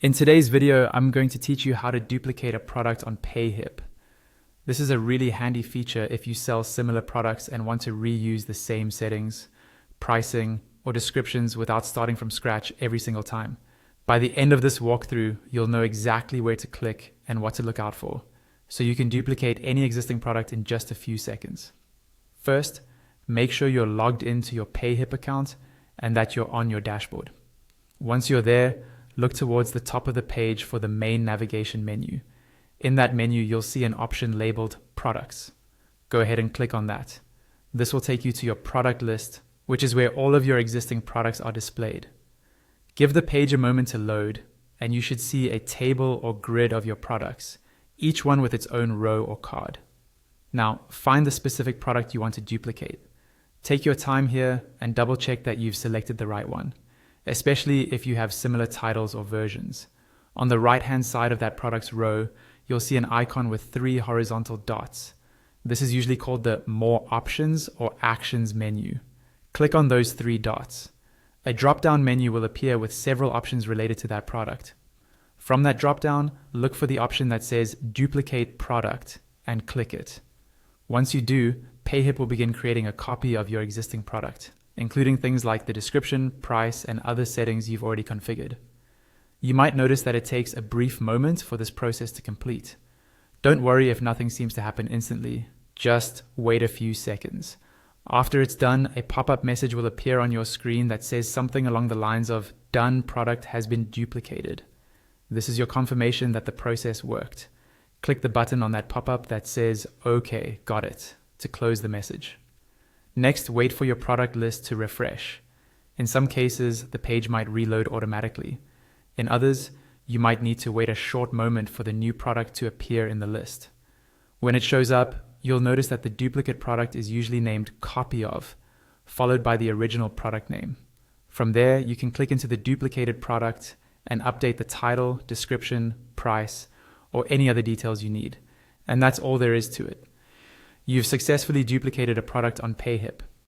In today's video, I'm going to teach you how to duplicate a product on Payhip. This is a really handy feature if you sell similar products and want to reuse the same settings, pricing, or descriptions without starting from scratch every single time. By the end of this walkthrough, you'll know exactly where to click and what to look out for, so you can duplicate any existing product in just a few seconds. First, make sure you're logged into your Payhip account and that you're on your dashboard. Once you're there, look towards the top of the page for the main navigation menu. In that menu, you'll see an option labeled Products. Go ahead and click on that. This will take you to your product list, which is where all of your existing products are displayed. Give the page a moment to load, and you should see a table or grid of your products, each one with its own row or card. Now, find the specific product you want to duplicate. Take your time here and double check that you've selected the right one, especially if you have similar titles or versions. On the right-hand side of that product's row, you'll see an icon with 3 horizontal dots. This is usually called the More Options or Actions menu. Click on those 3 dots. A drop-down menu will appear with several options related to that product. From that drop-down, look for the option that says Duplicate Product and click it. Once you do, Payhip will begin creating a copy of your existing product, including things like the description, price, and other settings you've already configured. You might notice that it takes a brief moment for this process to complete. Don't worry if nothing seems to happen instantly. Just wait a few seconds. After it's done, a pop-up message will appear on your screen that says something along the lines of "Done product has been duplicated." This is your confirmation that the process worked. Click the button on that pop-up that says "Okay, got it" to close the message. Next, wait for your product list to refresh. In some cases, the page might reload automatically. In others, you might need to wait a short moment for the new product to appear in the list. When it shows up, you'll notice that the duplicate product is usually named Copy Of, followed by the original product name. From there, you can click into the duplicated product and update the title, description, price, or any other details you need. And that's all there is to it. You've successfully duplicated a product on Payhip.